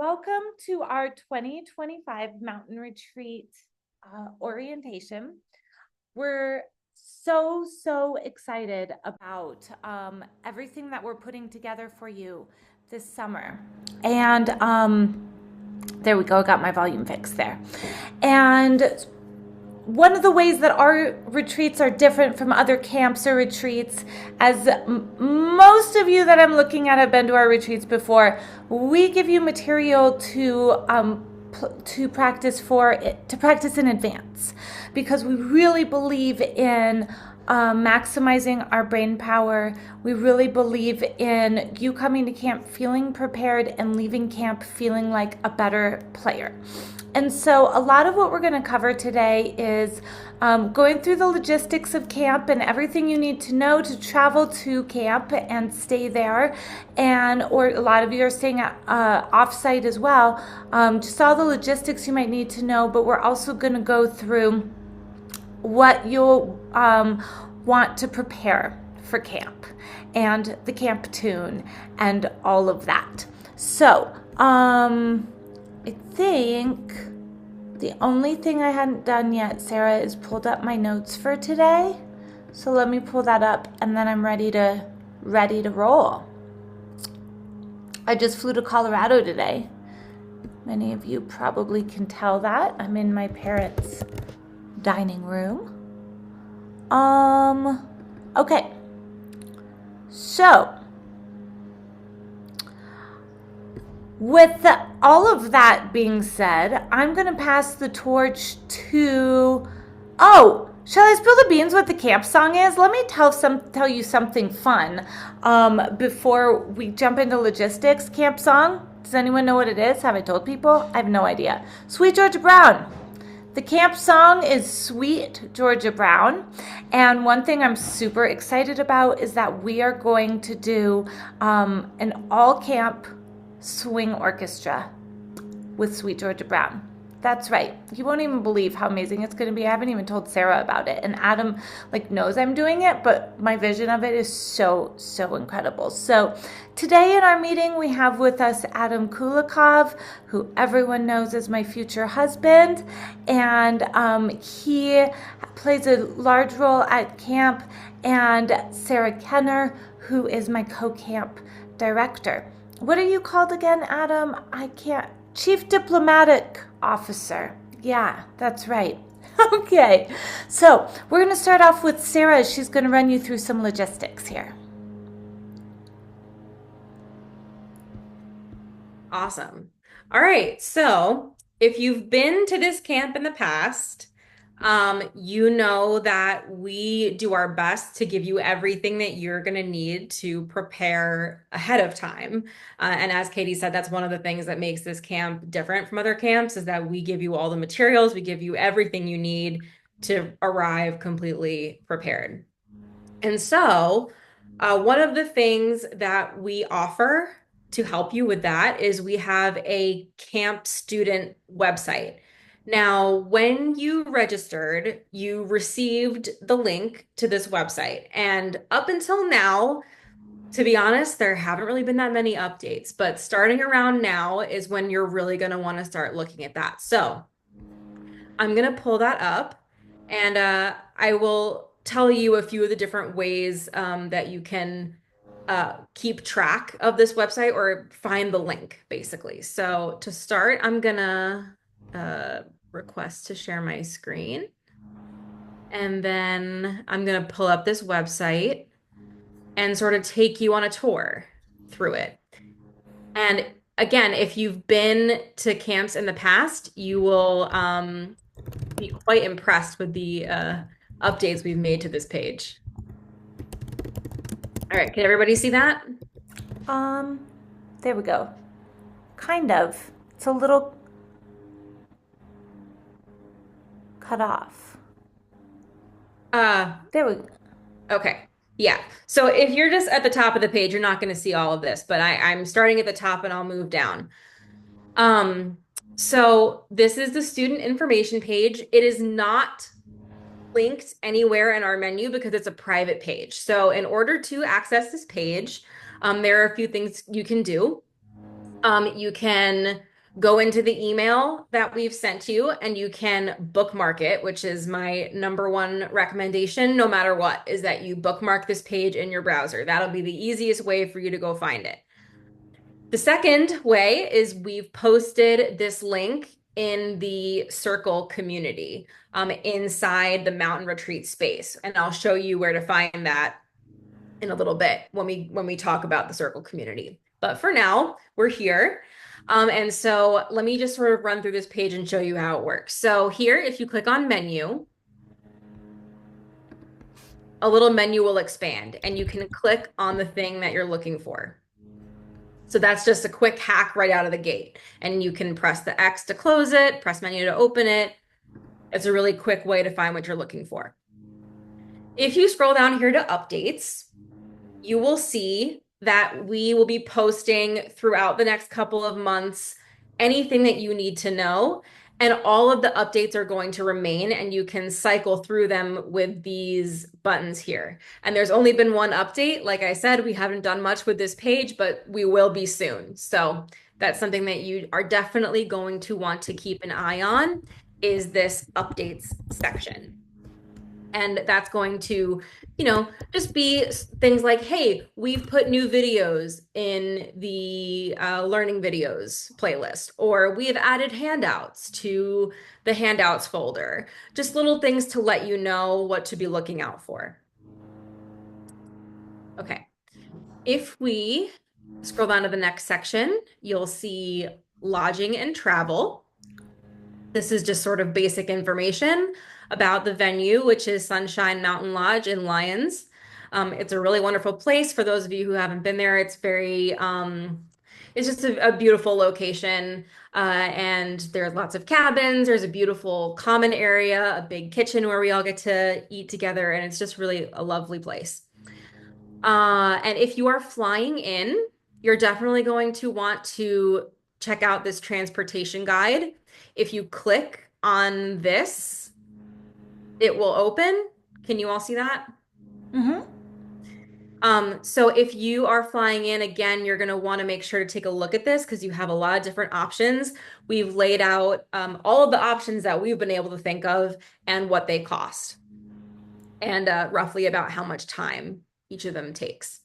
Welcome to our 2025 Mountain Retreat orientation. We're so excited about everything that we're putting together for you this summer. And there we go, got my volume fixed there. And one of the ways that our retreats are different from other camps or retreats, as most of you that I'm looking at have been to our retreats before, we give you material to practice in advance, because we really believe in maximizing our brain power. We really believe in you coming to camp feeling prepared and leaving camp feeling like a better player. And so a lot of what we're going to cover today is going through the logistics of camp and everything you need to know to travel to camp and stay there. Or a lot of you are staying at offsite as well. Just all the logistics you might need to know, but we're also going to go through what you'll want to prepare for camp and the camp tune and all of that. So, I think the only thing I hadn't done yet, Sarah, is pulled up my notes for today. So let me pull that up and then I'm ready to roll. I just flew to Colorado today. Many of you probably can tell that. I'm in my parents' dining room. Okay. So, with all of that being said, I'm going to pass the torch to... Oh, shall I spill the beans what the camp song is? Let me tell you something fun before we jump into logistics. Camp song, does anyone know what it is? Have I told people? I have no idea. Sweet Georgia Brown. The camp song is Sweet Georgia Brown. And one thing I'm super excited about is that we are going to do an all-camp swing orchestra with Sweet Georgia Brown. That's right. You won't even believe how amazing it's going to be. I haven't even told Sarah about it. And Adam knows I'm doing it, but my vision of it is so incredible. So today in our meeting, we have with us Adam Kulikov, who everyone knows as my future husband. And he plays a large role at camp. And Sarah Kenner, who is my co-camp director. What are you called again, Adam? I can't. Chief Diplomatic Officer. Yeah, that's right. Okay, so we're going to start off with Sarah. She's going to run you through some logistics here. Awesome. All right. So if you've been to this camp in the past, you know that we do our best to give you everything that you're going to need to prepare ahead of time. And as Katie said, that's one of the things that makes this camp different from other camps is that we give you all the materials, we give you everything you need to arrive completely prepared. And so, one of the things that we offer to help you with that is we have a camp student website. Now, when you registered, you received the link to this website. And up until now, to be honest, there haven't really been that many updates, but starting around now is when you're really going to want to start looking at that. So I'm going to pull that up and I will tell you a few of the different ways that you can keep track of this website or find the link, basically. So to start, I'm going to request to share my screen. And then I'm going to pull up this website and sort of take you on a tour through it. And again, if you've been to camps in the past, you will be quite impressed with the updates we've made to this page. All right, can everybody see that? There we go. Kind of. It's a little cut off. There we go. Okay. Yeah. So if you're just at the top of the page, you're not going to see all of this, but I'm starting at the top and I'll move down. So this is the student information page. It is not linked anywhere in our menu because it's a private page. So in order to access this page, there are a few things you can do. You can go into the email that we've sent you and you can bookmark it, which is my number one recommendation, no matter what, is that you bookmark this page in your browser. That'll be the easiest way for you to go find it. The second way is we've posted this link in the Circle community inside the Mountain Retreat space. And I'll show you where to find that in a little bit when we talk about the Circle community. But for now, we're here. And so let me just sort of run through this page and show you how it works. So here, if you click on menu, a little menu will expand and you can click on the thing that you're looking for. So that's just a quick hack right out of the gate. And you can press the X to close it, press menu to open it. It's a really quick way to find what you're looking for. If you scroll down here to updates, you will see that we will be posting throughout the next couple of months anything that you need to know. And all of the updates are going to remain, and you can cycle through them with these buttons here. And there's only been one update. Like I said, we haven't done much with this page, but we will be soon. So that's something that you are definitely going to want to keep an eye on, is this updates section. And that's going to, just be things like, hey, we've put new videos in the learning videos playlist, or we have added handouts to the handouts folder. Just little things to let you know what to be looking out for. Okay. If we scroll down to the next section, you'll see lodging and travel. This is just sort of basic information about the venue, which is Sunshine Mountain Lodge in Lyons. It's a really wonderful place for those of you who haven't been there. It's very, it's just a beautiful location. And there's lots of cabins. There's a beautiful common area, a big kitchen where we all get to eat together. And it's just really a lovely place. And if you are flying in, you're definitely going to want to check out this transportation guide. If you click on this, it will open. Can you all see that? Mm-hmm. So if you are flying in, again, you're going to want to make sure to take a look at this because you have a lot of different options. We've laid out all of the options that we've been able to think of and what they cost, and roughly about how much time each of them takes.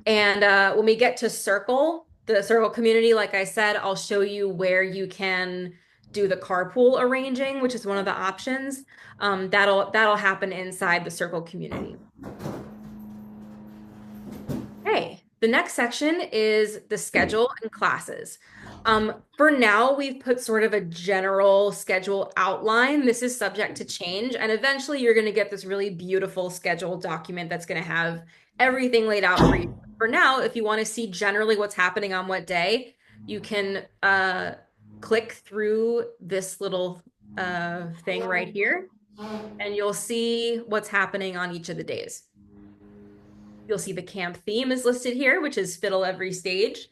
And when we get to Circle, the Circle community, like I said, I'll show you where you can do the carpool arranging, which is one of the options. That'll happen inside the Circle community. Okay, the next section is the schedule and classes. For now, we've put sort of a general schedule outline. This is subject to change, and eventually you're going to get this really beautiful schedule document that's going to have everything laid out for you. For now, if you want to see generally what's happening on what day, you can click through this little thing right here, and you'll see what's happening on each of the days. You'll see the camp theme is listed here, which is Fiddle Every Stage.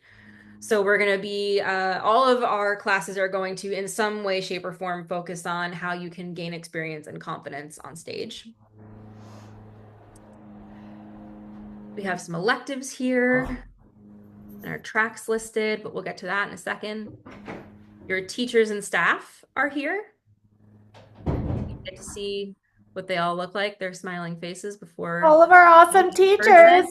So we're going to be, all of our classes are going to, in some way, shape, or form, focus on how you can gain experience and confidence on stage. We have some electives here and our tracks listed, but we'll get to that in a second. Your teachers and staff are here. You get to see what they all look like, their smiling faces before. All of our awesome teachers.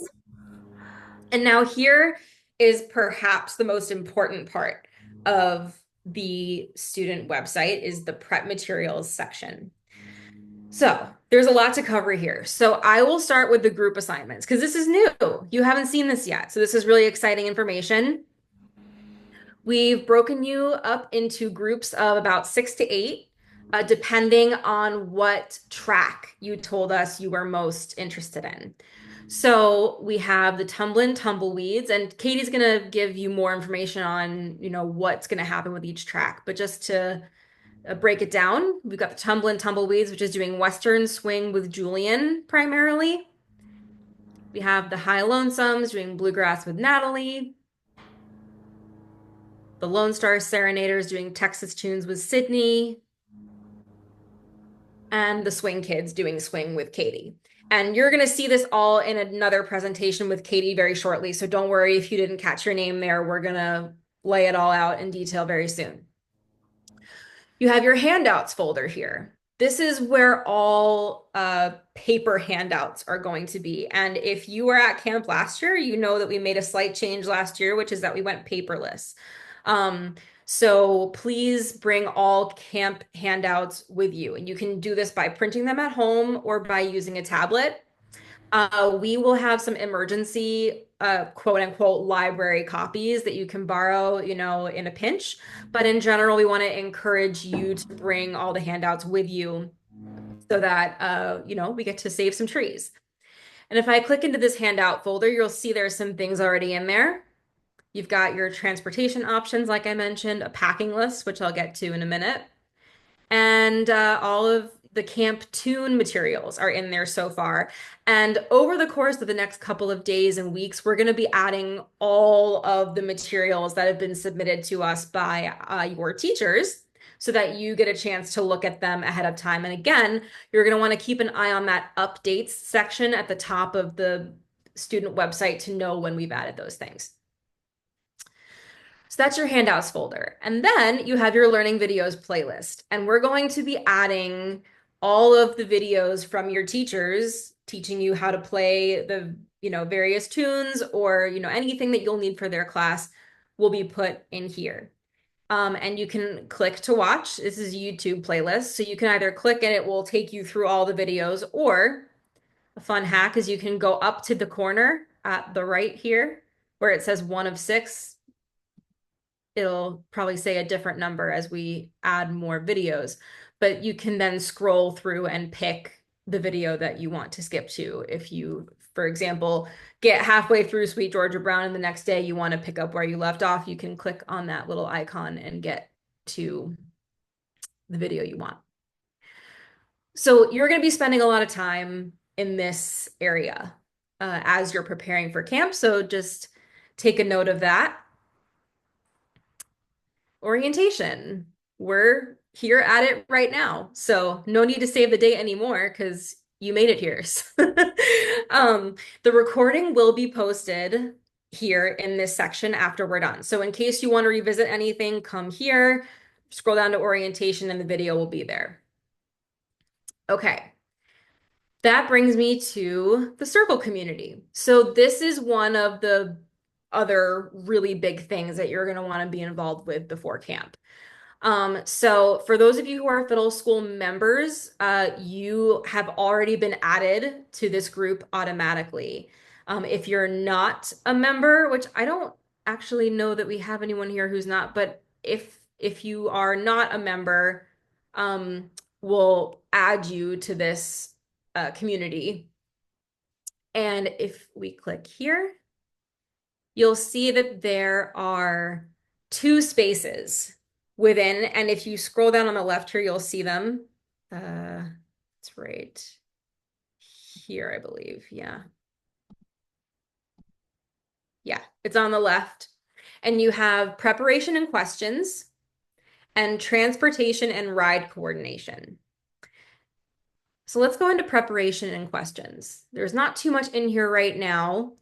And now here is perhaps the most important part of the student website, is the prep materials section. So there's a lot to cover here. So I will start with the group assignments because this is new. You haven't seen this yet. So this is really exciting information. We've broken you up into groups of about 6 to 8. Depending on what track you told us you were most interested in. So we have the Tumblin' Tumbleweeds, and Katie's going to give you more information on, what's going to happen with each track. But just to break it down, we've got the Tumblin' Tumbleweeds, which is doing Western Swing with Julian primarily. We have the High Lonesomes doing Bluegrass with Natalie. The Lone Star Serenaders doing Texas Tunes with Sydney. And the Swing Kids doing Swing with Katie. And you're going to see this all in another presentation with Katie very shortly. So don't worry if you didn't catch your name there. We're going to lay it all out in detail very soon. You have your handouts folder here. This is where all paper handouts are going to be. And if you were at camp last year, you know that we made a slight change last year, which is that we went paperless. So please bring all camp handouts with you. And you can do this by printing them at home or by using a tablet. We will have some emergency quote unquote library copies that you can borrow, in a pinch. But in general, we want to encourage you to bring all the handouts with you so that we get to save some trees. And if I click into this handout folder, you'll see there's some things already in there. You've got your transportation options, like I mentioned, a packing list, which I'll get to in a minute, and all of the camp tune materials are in there so far. And over the course of the next couple of days and weeks, we're going to be adding all of the materials that have been submitted to us by your teachers so that you get a chance to look at them ahead of time. And again, you're going to want to keep an eye on that updates section at the top of the student website to know when we've added those things. So that's your handouts folder. And then you have your learning videos playlist. And we're going to be adding all of the videos from your teachers teaching you how to play the, various tunes or, anything that you'll need for their class will be put in here. And you can click to watch. This is YouTube playlist. So you can either click and it will take you through all the videos, or a fun hack is you can go up to the corner at the right here where it says 1 of 6. It'll probably say a different number as we add more videos, but you can then scroll through and pick the video that you want to skip to. If you, for example, get halfway through Sweet Georgia Brown and the next day you want to pick up where you left off, you can click on that little icon and get to the video you want. So you're going to be spending a lot of time in this area as you're preparing for camp. So just take a note of that. Orientation. We're here at it right now. So no need to save the date anymore because you made it here. The recording will be posted here in this section after we're done. So in case you want to revisit anything, come here, scroll down to orientation and the video will be there. Okay. That brings me to the circle community. So this is one of the other really big things that you're going to want to be involved with before camp. So for those of you who are Fiddle School members, you have already been added to this group automatically. If you're not a member, which I don't actually know that we have anyone here who's not, but if you are not a member, we'll add you to this community. And if we click here, you'll see that there are 2 spaces within. And if you scroll down on the left here, you'll see them. It's right here, I believe. Yeah. Yeah, it's on the left. And you have preparation and questions and transportation and ride coordination. So let's go into preparation and questions. There's not too much in here right now,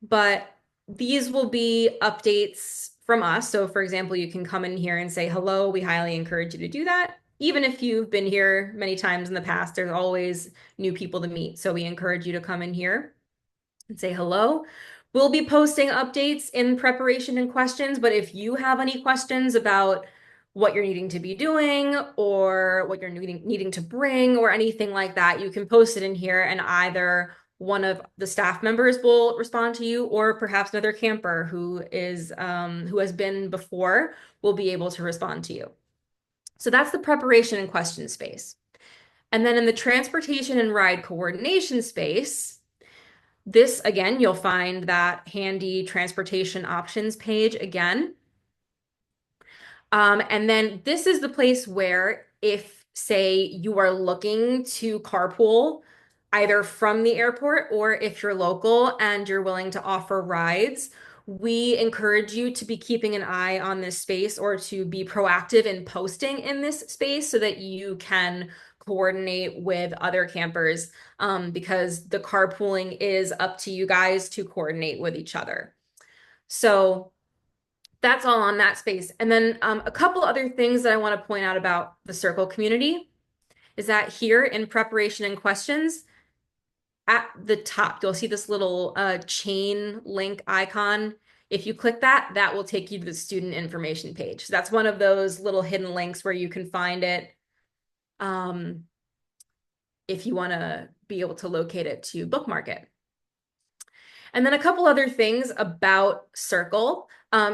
but these will be updates from us. So for example, you can come in here and say hello. We highly encourage you to do that. Even if you've been here many times in the past, there's always new people to meet. So we encourage you to come in here and say hello. We'll be posting updates in preparation and questions, but if you have any questions about what you're needing to be doing or what you're needing to bring or anything like that, you can post it in here and either one of the staff members will respond to you, or perhaps another camper who has been before will be able to respond to you. So that's the preparation and question space. And then in the transportation and ride coordination space, this again, you'll find that handy transportation options page again. And then this is the place where if, say, you are looking to carpool either from the airport or if you're local and you're willing to offer rides, we encourage you to be keeping an eye on this space or to be proactive in posting in this space so that you can coordinate with other campers, because the carpooling is up to you guys to coordinate with each other. So that's all on that space. And then a couple other things that I want to point out about the Circle community is that here in preparation and questions, at the top, you'll see this little chain link icon. If you click that, that will take you to the student information page. So that's one of those little hidden links where you can find it if you want to be able to locate it to bookmark it. And then a couple other things about Circle.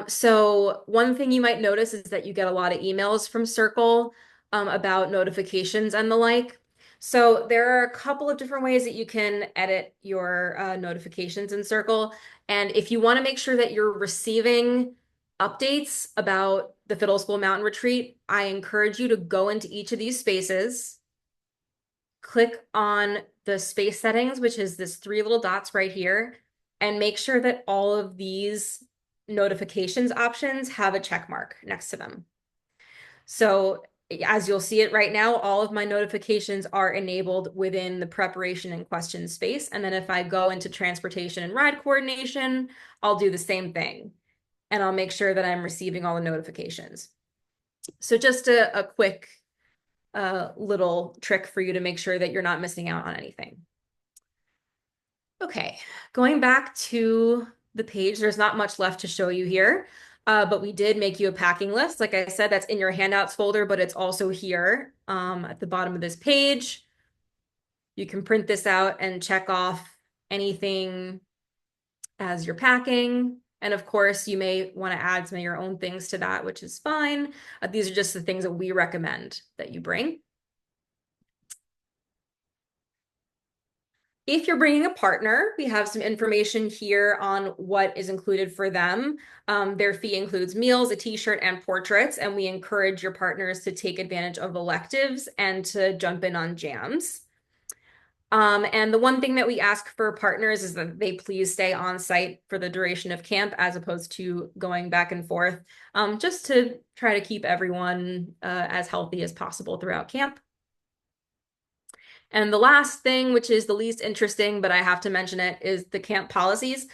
So one thing you might notice is that you get a lot of emails from Circle about notifications and the like. So there are a couple of different ways that you can edit your notifications in Circle. And if you want to make sure that you're receiving updates about the Fiddle School Mountain Retreat, I encourage you to go into each of these spaces, click on the space settings, which is this three little dots right here, and make sure that all of these notifications options have a check mark next to them. So as you'll see it right now, all of my notifications are enabled within the preparation and questions space. And then if I go into transportation and ride coordination, I'll do the same thing. And I'll make sure that I'm receiving all the notifications. So just a quick little trick for you to make sure that you're not missing out on anything. Okay, going back to the page, there's not much left to show you here, but we did make you a packing list. Like I said, that's in your handouts folder, but it's also here at the bottom of this page. You can print this out and check off anything as you're packing. And of course, you may want to add some of your own things to that, which is fine. These are just the things that we recommend that you bring. If you're bringing a partner, we have some information here on what is included for them. Their fee includes meals, a t-shirt, and portraits, and we encourage your partners to take advantage of electives and to jump in on jams. And the one thing that we ask for partners is that they please stay on site for the duration of camp as opposed to going back and forth, just to try to keep everyone as healthy as possible throughout camp. And the last thing, which is the least interesting, but I have to mention it, is the camp policies.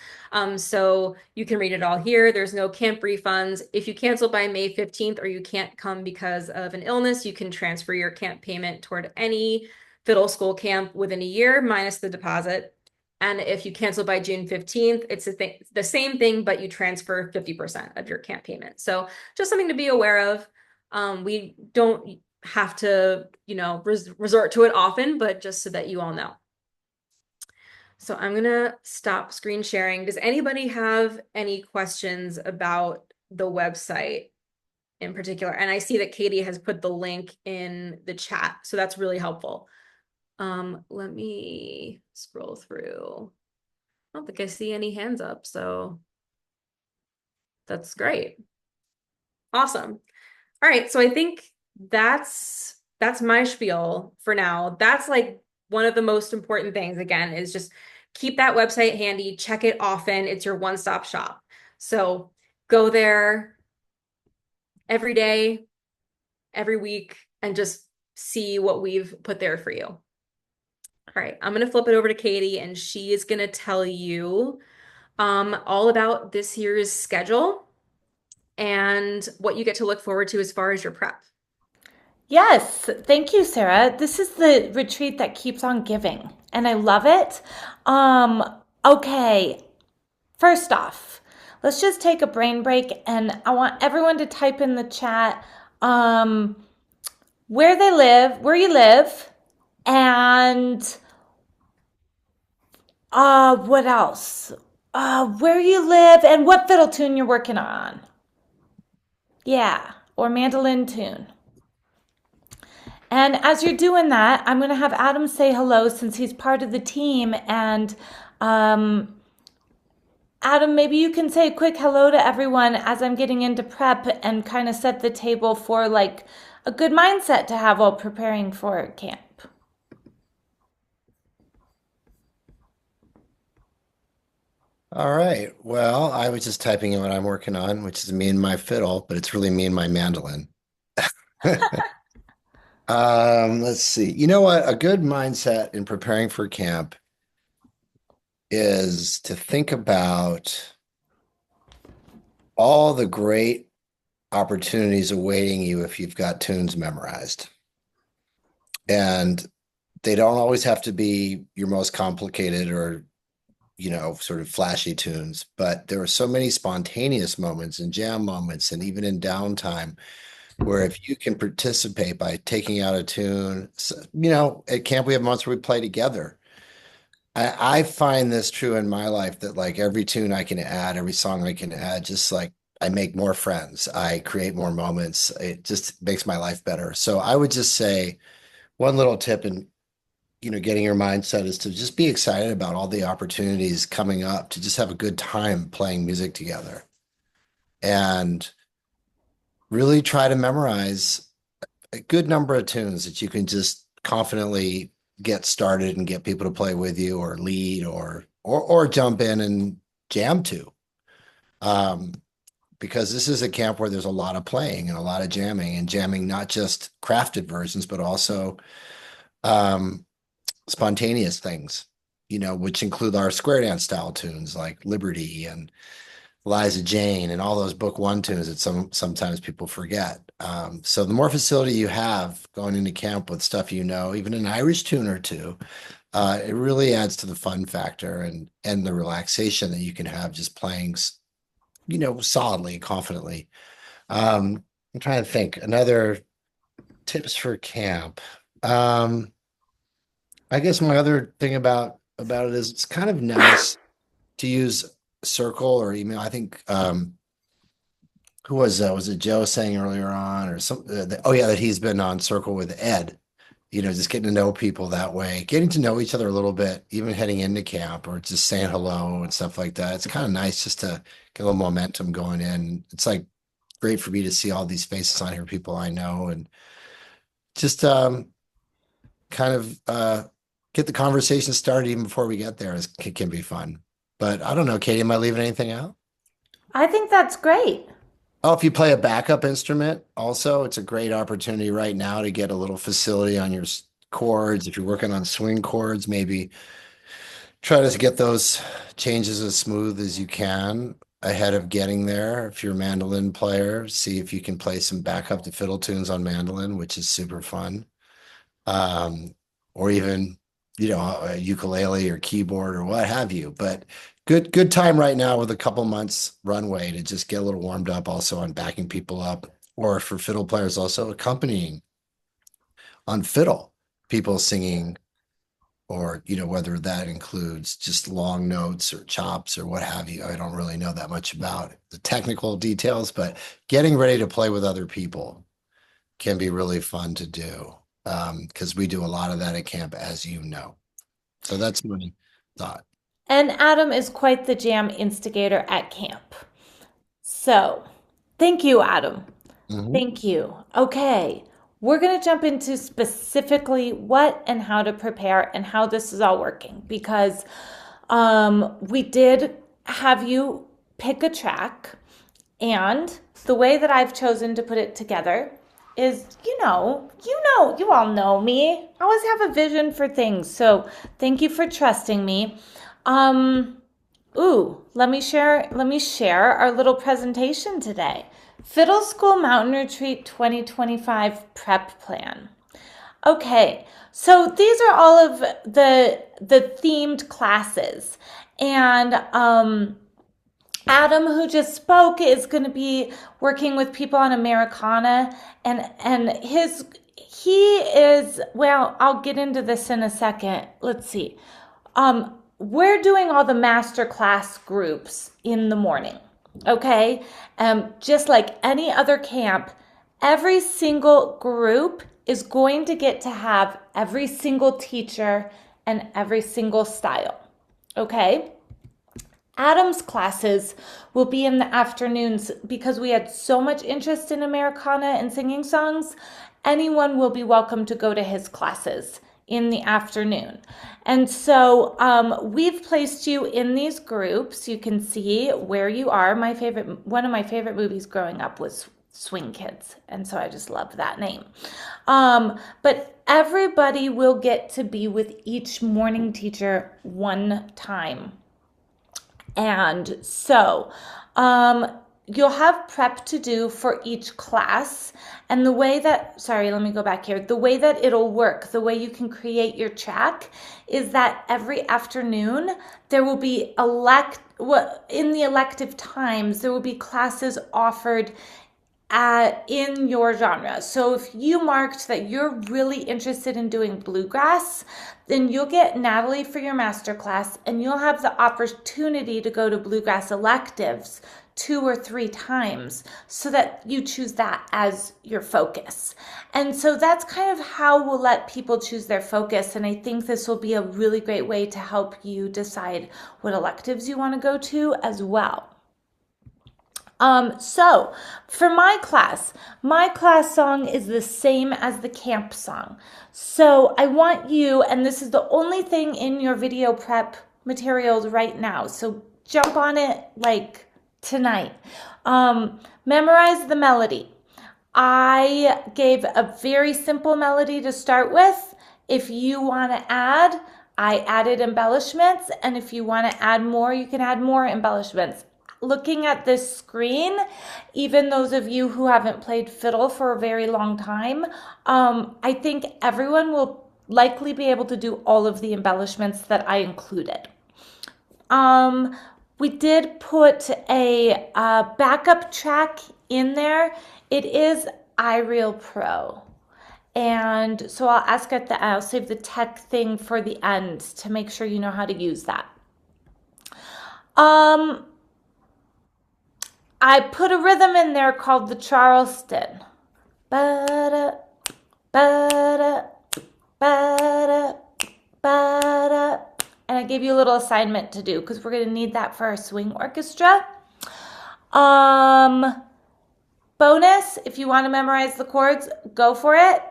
So you can read it all here. There's no camp refunds. If you cancel by May 15th or you can't come because of an illness, you can transfer your camp payment toward any Fiddle School camp within a year minus the deposit. And if you cancel by June 15th, it's the same thing, but you transfer 50% of your camp payment. So just something to be aware of. We don't have to, resort to it often, but just so that you all know. So I'm gonna stop screen sharing. Does anybody have any questions about the website in particular? And I see that Katie has put the link in the chat, so that's really helpful. Let me scroll through. I don't think I see any hands up, so that's great. Awesome. All right, so I think that's my spiel for now. That's like one of the most important things, again, is just keep that website handy, check it often. It's your one-stop shop. So go there every day, every week, and just see what we've put there for you. All right, I'm gonna flip it over to Katie, and she is gonna tell you all about this year's schedule and what you get to look forward to as far as your prep. Yes, thank you, Sarah. This is the retreat that keeps on giving, and I love it. Okay, first off, let's just take a brain break, and I want everyone to type in the chat where they live, where you live, and what else? Where you live and what fiddle tune you're working on. Yeah, or mandolin tune. And as you're doing that, I'm going to have Adam say hello since he's part of the team. And Adam, maybe you can say a quick hello to everyone as I'm getting into prep and kind of set the table for like a good mindset to have while preparing for camp. All right. Well, I was just typing in what I'm working on, which is me and my fiddle, but it's really me and my mandolin. Let's see. You know what? A good mindset in preparing for camp is to think about all the great opportunities awaiting you if you've got tunes memorized. And they don't always have to be your most complicated or, sort of flashy tunes, but there are so many spontaneous moments and jam moments and even in downtime where if you can participate by taking out a tune, at camp we have months where we play together. I find this true in my life that like every tune I can add, every song I can add, just like I make more friends, I create more moments. It just makes my life better. So I would just say one little tip in, getting your mindset is to just be excited about all the opportunities coming up to just have a good time playing music together and really try to memorize a good number of tunes that you can just confidently get started and get people to play with you or lead or jump in and jam to. Um, because this is a camp where there's a lot of playing and a lot of jamming and jamming not just crafted versions, but also um, spontaneous things, which include our square dance style tunes like Liberty and Liza Jane and all those book one tunes that sometimes people forget. So the more facility you have going into camp with stuff, even an Irish tune or two, it really adds to the fun factor and the relaxation that you can have just playing, solidly and confidently. I'm trying to think another tips for camp. Um, I guess my other thing about it is it's kind of nice to use circle or email. I think who was it Joe saying earlier on or some oh yeah, that he's been on circle with Ed, just getting to know people that way, getting to know each other a little bit, even heading into camp or just saying hello and stuff like that. It's kind of nice just to get a little momentum going in. It's like great for me to see all these faces on here, people I know, and just kind of get the conversation started even before we get there can be fun. But I don't know, Katie, am I leaving anything out? I think that's great. Oh, if you play a backup instrument, also, it's a great opportunity right now to get a little facility on your chords. If you're working on swing chords, maybe try to get those changes as smooth as you can ahead of getting there. If you're a mandolin player, see if you can play some backup to fiddle tunes on mandolin, which is super fun. Um, or even, a ukulele or keyboard or what have you. But good time right now with a couple months runway to just get a little warmed up also on backing people up, or for fiddle players also accompanying on fiddle, people singing, or whether that includes just long notes or chops or what have you. I don't really know that much about the technical details, but getting ready to play with other people can be really fun to do, because we do a lot of that at camp, as you know. So that's my thought. And Adam is quite the jam instigator at camp. So, thank you, Adam. Mhm. Thank you. Okay, we're going to jump into specifically what and how to prepare and how this is all working because we did have you pick a track, and the way that I've chosen to put it together is, you all know me. I always have a vision for things. So thank you for trusting me. Um, let me share our little presentation today. Fiddle School Mountain Retreat 2025 prep plan. Okay, so these are all of the themed classes, and Adam, who just spoke, is going to be working with people on Americana, and he is, well, I'll get into this in a second. Let's see. We're doing all the master class groups in the morning. Okay, just like any other camp, every single group is going to get to have every single teacher and every single style. Okay. Adam's classes will be in the afternoons because we had so much interest in Americana and singing songs. Anyone will be welcome to go to his classes in the afternoon. And so we've placed you in these groups. You can see where you are. One of my favorite movies growing up was Swing Kids. And so I just love that name. But everybody will get to be with each morning teacher one time. And so, you'll have prep to do for each class. And the way that, sorry, let me go back here. The way that it'll work, the way you can create your track is that every afternoon there will be in the elective times, there will be classes offered in your genre. So if you marked that you're really interested in doing bluegrass, then you'll get Natalie for your masterclass, and you'll have the opportunity to go to bluegrass electives 2 or 3 times so that you choose that as your focus. And so that's kind of how we'll let people choose their focus. And I think this will be a really great way to help you decide what electives you want to go to as well. So for my class song is the same as the camp song. So I want you, and this is the only thing in your video prep materials right now, so jump on it like tonight. Memorize the melody. I gave a very simple melody to start with. If you want to add, I added embellishments, and if you want to add more, you can add more embellishments. Looking at this screen, even those of you who haven't played fiddle for a very long time, I think everyone will likely be able to do all of the embellishments that I included. We did put a backup track in there. It is iReal Pro. And so I'll save the tech thing for the end to make sure you know how to use that. I put a rhythm in there called the Charleston. Ba-da, ba-da, ba-da, ba-da. And I gave you a little assignment to do because we're going to need that for our swing orchestra. Bonus, if you want to memorize the chords, go for it.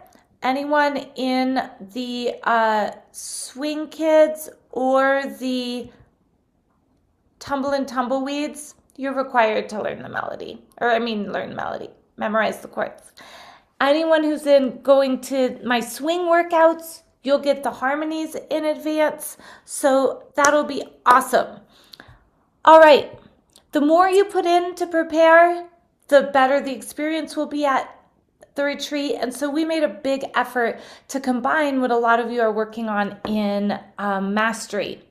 Anyone in the Swing Kids or the Tumble and Tumbleweeds, you're required to learn the melody. Memorize the chords. Anyone who's going to my swing workouts, you'll get the harmonies in advance. So that'll be awesome. All right. The more you put in to prepare, the better the experience will be at the retreat. And so we made a big effort to combine what a lot of you are working on in mastery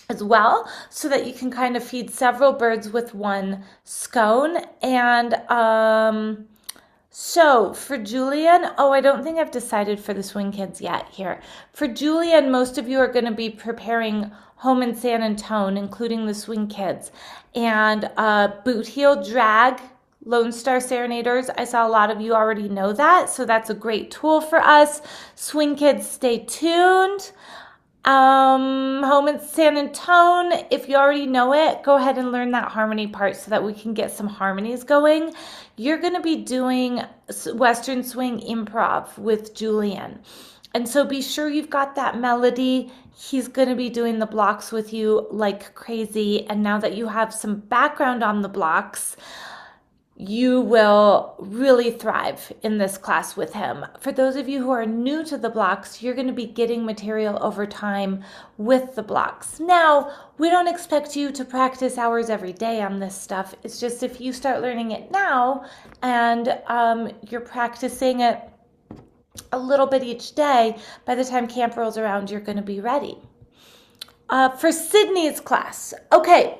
as well, so that you can kind of feed several birds with one scone. And so for Julian, I don't think I've decided for the Swing Kids yet here. For Julian, most of you are going to be preparing Home in San Antone, including the Swing Kids. And Boot Heel Drag, Lone Star Serenaders, I saw a lot of you already know that, so that's a great tool for us. Swing Kids, stay tuned. Home in San Antone, if you already know it, go ahead and learn that harmony part so that we can get some harmonies going. You're going to be doing Western Swing Improv with Julian. And so be sure you've got that melody. He's going to be doing the blocks with you like crazy. And now that you have some background on the blocks, you will really thrive in this class with him. For those of you who are new to the blocks, you're going to be getting material over time with the blocks. Now, we don't expect you to practice hours every day on this stuff. It's just if you start learning it now and you're practicing it a little bit each day, by the time camp rolls around, you're going to be ready. For Sydney's class. Okay,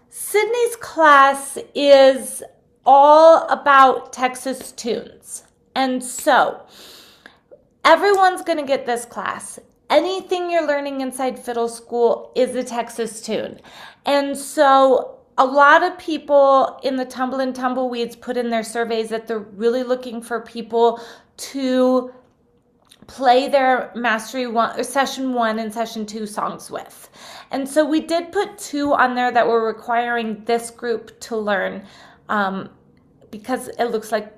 Sydney's class is all about Texas tunes. And so everyone's going to get this class. Anything you're learning inside fiddle school is a Texas tune. And so a lot of people in the Tumble and Tumbleweeds put in their surveys that they're really looking for people to play their Mastery 1 or Session 1 and Session 2 songs with. And so we did put 2 on there that were requiring this group to learn. Because it looks like,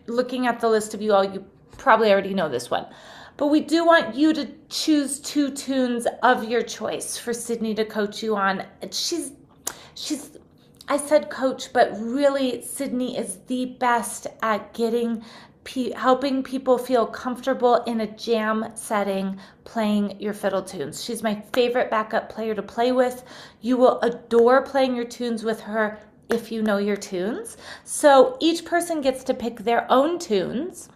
looking at the list of you all, you probably already know this one. But we do want you to choose 2 tunes of your choice for Sydney to coach you on. I said coach, but really Sydney is the best at helping people feel comfortable in a jam setting playing your fiddle tunes. She's my favorite backup player to play with. You will adore playing your tunes with her if you know your tunes. So each person gets to pick their own tunes.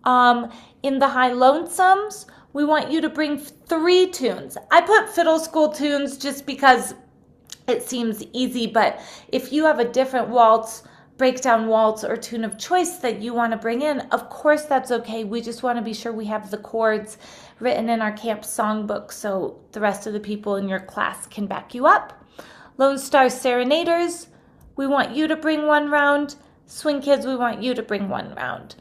In the high lonesomes, we want you to bring 3 tunes. I put fiddle school tunes just because it seems easy, but if you have a different waltz, breakdown waltz, or tune of choice that you want to bring in, of course that's okay. We just want to be sure we have the chords written in our camp songbook so the rest of the people in your class can back you up. Lone Star Serenaders, we want you to bring 1 round. Swing Kids, we want you to bring 1 round.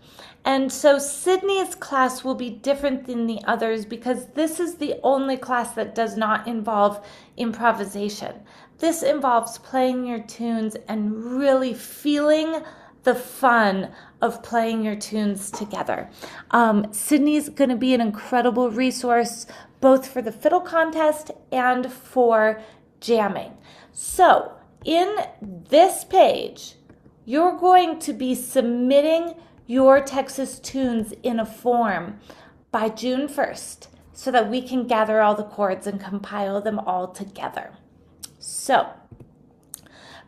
And so Sydney's class will be different than the others because this is the only class that does not involve improvisation. This involves playing your tunes and really feeling the fun of playing your tunes together. Sydney's going to be an incredible resource both for the fiddle contest and for jamming. So in this page, you're going to be submitting your Texas tunes in a form by June 1st so that we can gather all the chords and compile them all together. So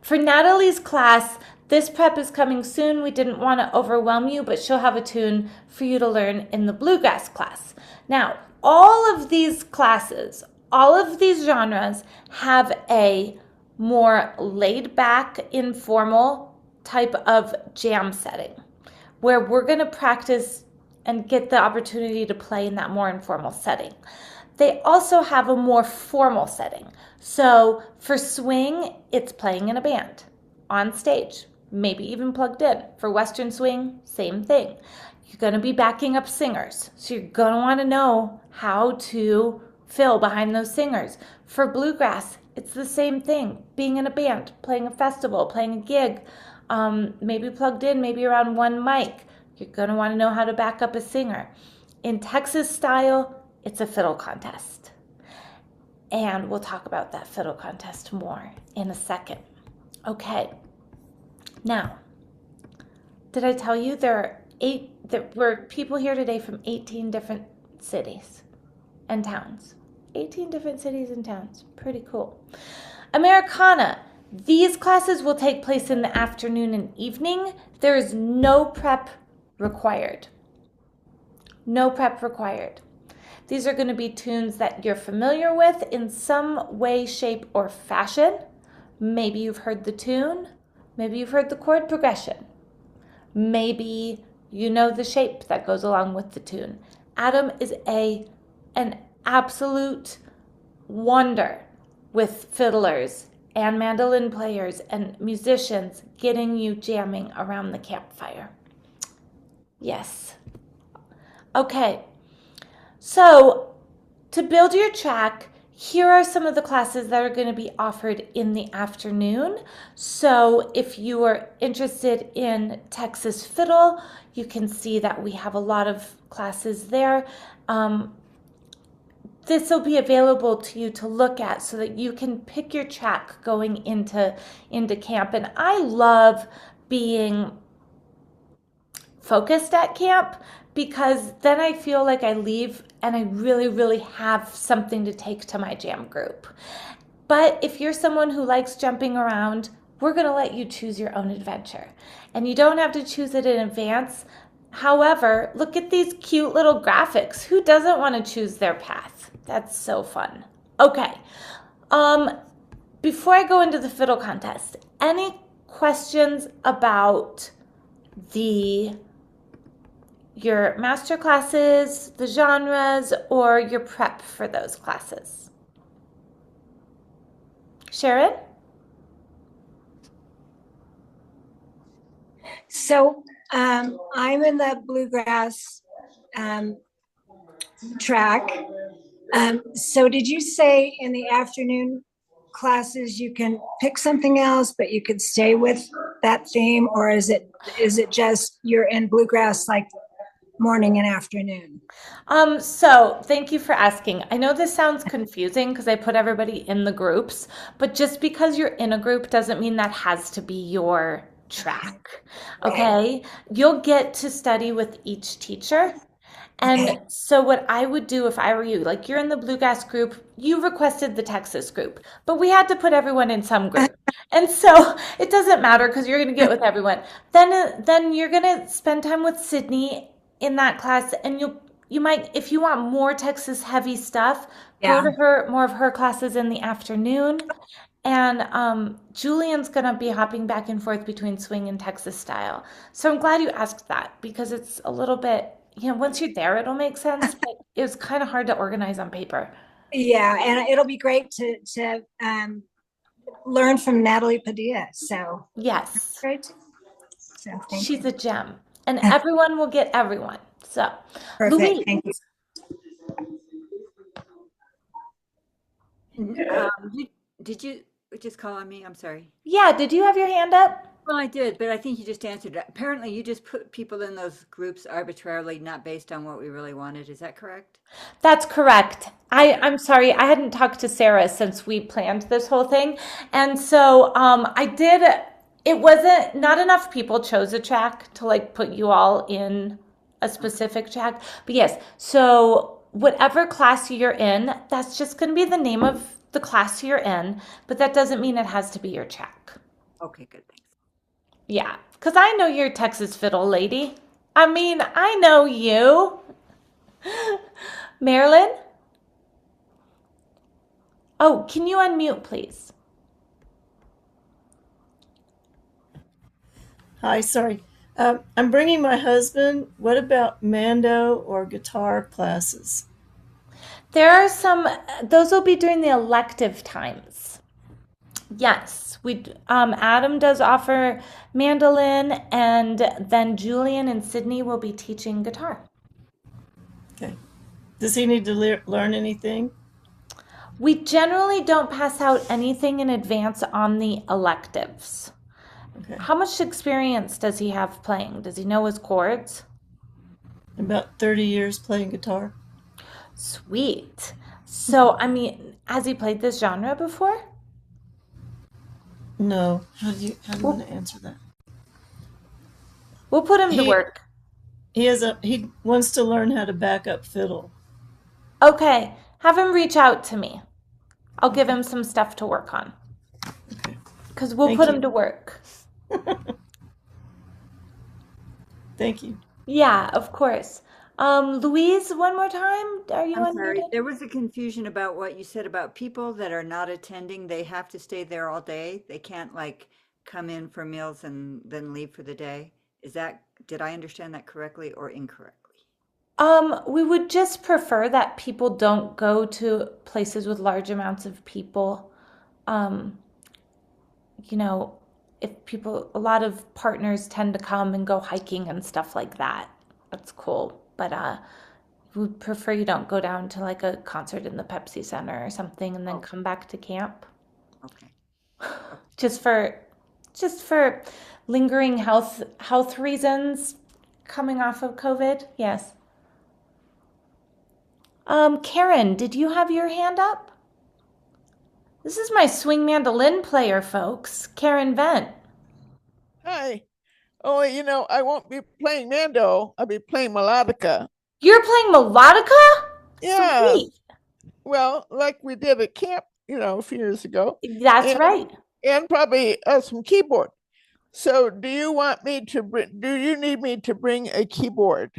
for Natalie's class, this prep is coming soon. We didn't want to overwhelm you, but she'll have a tune for you to learn in the bluegrass class. Now, all of these classes, all of these genres have a more laid back, informal type of jam setting where we're going to practice and get the opportunity to play in that more informal setting. They also have a more formal setting. So for swing, it's playing in a band on stage, maybe even plugged in. For Western swing, same thing. You're going to be backing up singers. So you're going to want to know how to fill behind those singers. For bluegrass, it's the same thing. Being in a band, playing a festival, playing a gig, maybe plugged in, maybe around 1 mic. You're going to want to know how to back up a singer. In Texas style, it's a fiddle contest. And we'll talk about that fiddle contest more in a second. Okay. Now, did I tell you there were people here today from 18 different cities and towns? 18 different cities and towns. Pretty cool. Americana. These classes will take place in the afternoon and evening. There is no prep required. No prep required. These are going to be tunes that you're familiar with in some way, shape, or fashion. Maybe you've heard the tune. Maybe you've heard the chord progression. Maybe you know the shape that goes along with the tune. Adam is an absolute wonder with fiddlers and mandolin players and musicians getting you jamming around the campfire. Yes. Okay. So to build your track, here are some of the classes that are going to be offered in the afternoon. So if you are interested in Texas Fiddle, you can see that we have a lot of classes there. This will be available to you to look at so that you can pick your track going into camp. And I love being focused at camp because then I feel like I leave and I really, really have something to take to my jam group. But if you're someone who likes jumping around, we're going to let you choose your own adventure. And you don't have to choose it in advance. However, look at these cute little graphics. Who doesn't want to choose their path? That's so fun. Okay. Before I go into the fiddle contest, any questions about your master classes, the genres, or your prep for those classes? Sharon? So I'm in the bluegrass track. So did you say in the afternoon classes you can pick something else, but you could stay with that theme, or is it just you're in bluegrass like morning and afternoon? So thank you for asking. I know this sounds confusing because I put everybody in the groups, but just because you're in a group doesn't mean that has to be your track. Okay? You'll get to study with each teacher. And Okay. so what I would do if I were you, like you're in the Bluegrass group, you requested the Texas group, but we had to put everyone in some group. And so it doesn't matter because you're going to get with everyone. Then you're going to spend time with Sydney in that class, and you might, if you want more Texas heavy stuff, go Yeah. to her more of her classes in the afternoon. And Julian's gonna be hopping back and forth between swing and Texas style. So I'm glad you asked that because it's a little bit, once you're there, it'll make sense, but it was kind of hard to organize on paper. Yeah, and it'll be great to learn from Natalie Padilla. So Yes, great. So thank she's you. a gem, and everyone will get everyone. So, Perfect. Louise, Thank you. You, did you just call on me? I'm sorry. yeah, did you have your hand up? Well, I did, but I think you just answered it. Apparently, you just put people in those groups arbitrarily, not based on what we really wanted. Is that correct? That's correct. I'm sorry, I hadn't talked to Sarah since we planned this whole thing. And so I did, it wasn't, not enough people chose a track to like put you all in a specific track. But yes, so whatever class you're in, that's just going to be the name of the class you're in, but that doesn't mean it has to be your track. Okay, good. Thanks. Yeah, because I know you're Texas Fiddle Lady. I mean, I know you. Marilyn? Oh, can you unmute, please? Hi, sorry. I'm bringing my husband. What about Mando or guitar classes? There are some, those will be during the elective times. Yes, Adam does offer mandolin, and then Julian and Sydney will be teaching guitar. Okay. Does he need to learn anything? We generally don't pass out anything in advance on the electives. Okay. How much experience does he have playing? Does he know his chords? About 30 years playing guitar. Sweet. So, I mean, has he played this genre before? No. How do you want to answer that? We'll put him to work. He wants to learn how to back up fiddle. Okay, have him reach out to me. I'll give him some stuff to work on. Okay. Because we'll Thank put you. him to work. Thank you. Yeah, of course. Louise, one more time. Are you I'm sorry. unmuted? There was a confusion about what you said about people that are not attending. They have to stay there all day. They can't like come in for meals and then leave for the day. Did I understand that correctly or incorrectly? We would just prefer that people don't go to places with large amounts of people. Um, you know, a lot of partners tend to come and go hiking and stuff like that. That's cool. But we prefer you don't go down to like a concert in the Pepsi Center or something and then Oh. come back to camp. Okay. Just for lingering health reasons coming off of COVID. Yes. Karen, did you have your hand up? This is my swing mandolin player, folks. Karen Vent. Hi. Oh, I won't be playing Mando. I'll be playing melodica. You're playing melodica? Yeah. Sweet. Well, like we did at camp, a few years ago, That's and right. and probably some keyboard. So, do you need me to bring a keyboard?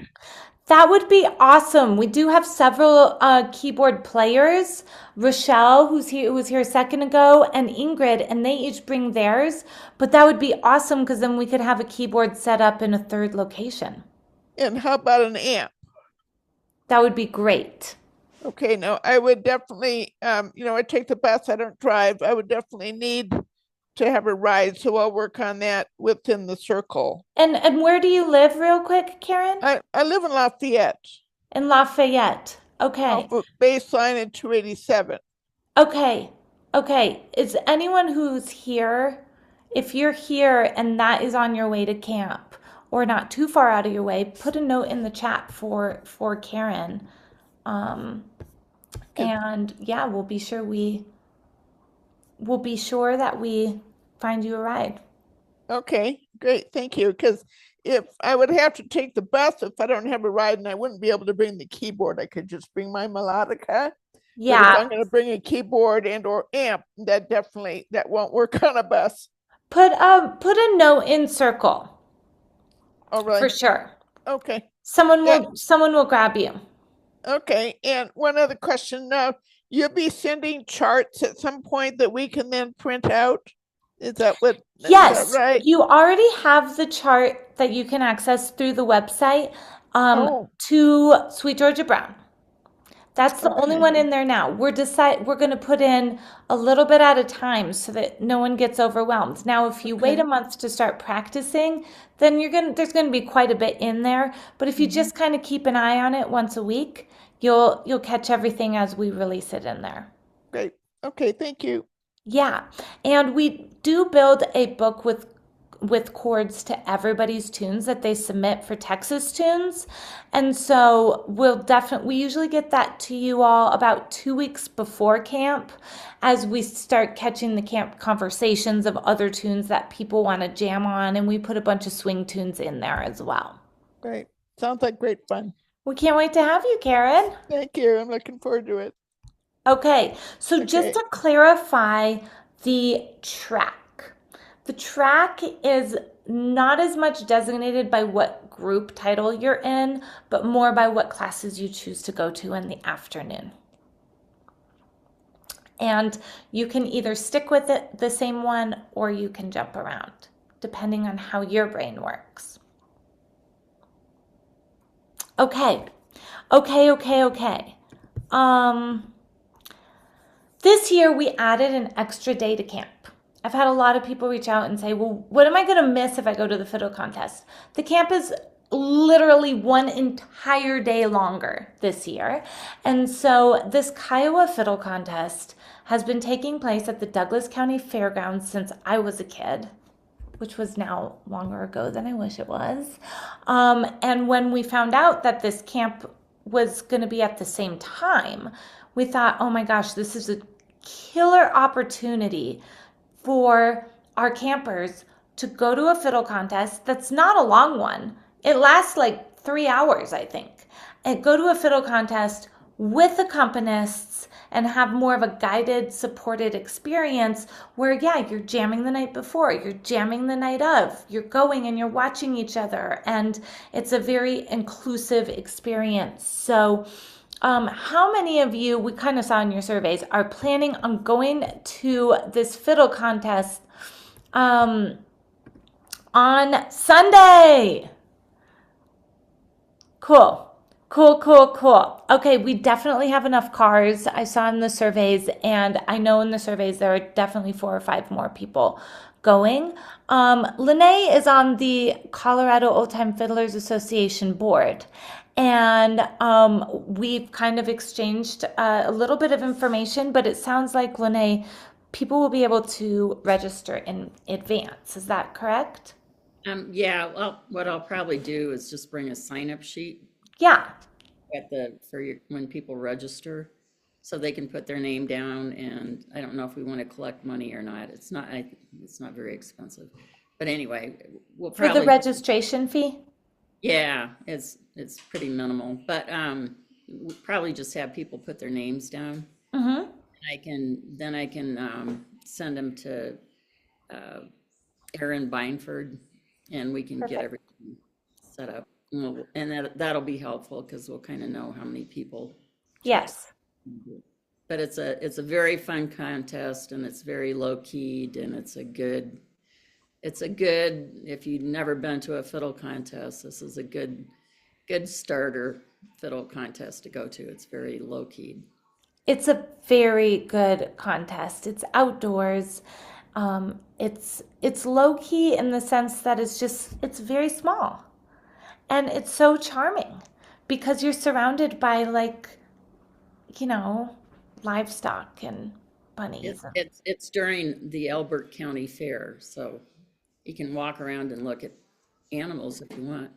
That would be awesome. We do have several keyboard players. Rochelle, who was here a second ago, and Ingrid, and they each bring theirs. But that would be awesome because then we could have a keyboard set up in a third location. And how about an amp? That would be great. Okay, now I would definitely, I take the bus, I don't drive. I would definitely need to have a ride, so I'll work on that within the circle. And where do you live, real quick, Karen? I live in Lafayette. In Lafayette. Okay. Off of Baseline and 287. Okay. Okay. Is anyone who's here, if you're here and that is on your way to camp or not too far out of your way, put a note in the chat for Karen. And yeah, we'll be sure that we find you a ride. Okay, Great, thank you. Because if I would have to take the bus if I don't have a ride, and I wouldn't be able to bring the keyboard, I could just bring my melodica. But if Yeah, I'm going to bring a keyboard and or amp, that won't work on a bus. put a note in circle Oh, for really? sure. Okay. Someone will grab you. Okay. And one other question. You'll be sending charts at some point that we can then print out. Is that Yes, right? you already have the chart that you can access through the website Oh. to Sweet Georgia Brown. That's the only Okay. one in there now. We're going to put in a little bit at a time so that no one gets overwhelmed. Now, if you wait Okay. a month to start practicing, then there's going to be quite a bit in there. But if you just kind of keep an eye on it once a week, you'll catch everything as we release it in there. Great. Okay. Thank you. Yeah, and we do build a book with chords to everybody's tunes that they submit for Texas Tunes. And so we usually get that to you all about 2 weeks before camp as we start catching the camp conversations of other tunes that people want to jam on, and we put a bunch of swing tunes in there as well. Great. Sounds like great fun. We can't wait to have you, Karen. Thank you. I'm looking forward to it. Okay, so just Okay. to clarify the track. The track is not as much designated by what group title you're in, but more by what classes you choose to go to in the afternoon. And you can either stick with it, the same one, or you can jump around, depending on how your brain works. Okay. This year we added an extra day to camp. I've had a lot of people reach out and say, well, what am I going to miss if I go to the fiddle contest? The camp is literally one entire day longer this year. And so this Kiowa Fiddle Contest has been taking place at the Douglas County Fairgrounds since I was a kid, which was now longer ago than I wish it was. And when we found out that this camp was going to be at the same time, we thought, oh my gosh, this is a killer opportunity for our campers to go to a fiddle contest that's not a long one. It lasts like 3 hours, I think. And go to a fiddle contest with accompanists and have more of a guided, supported experience where, yeah, you're jamming the night before, you're jamming the night of, you're going and you're watching each other, and it's a very inclusive experience. So how many of you, we kind of saw in your surveys, are planning on going to this fiddle contest on Sunday? Cool. Okay, we definitely have enough cars. I saw in the surveys, and I know in the surveys there are definitely 4 or 5 more people going. Lene is on the Colorado Old Time Fiddlers Association board, and we've kind of exchanged a little bit of information, but it sounds like, Lene, people will be able to register in advance. Is that correct? Yeah, well, what I'll probably do is just bring a sign-up sheet Yeah. when people register, so they can put their name down, and I don't know if we want to collect money or not. It's not very expensive. But anyway, we'll For the probably, registration fee? yeah, it's pretty minimal, but we'll probably just have people put their names down. Mm-hmm. I can send them to Aaron Beinford, and we can get Perfect. everything set up. And that'll be helpful because we'll kind of know how many people. Yes. But it's a very fun contest, and it's very low keyed, and it's a good, if you've never been to a fiddle contest, this is a good starter fiddle contest to go to. It's very low keyed. It's a very good contest. It's outdoors. It's low key in the sense that it's very small. And it's so charming because you're surrounded by, like, livestock and bunnies. It's during the Elbert County Fair, so you can walk around and look at animals if you want.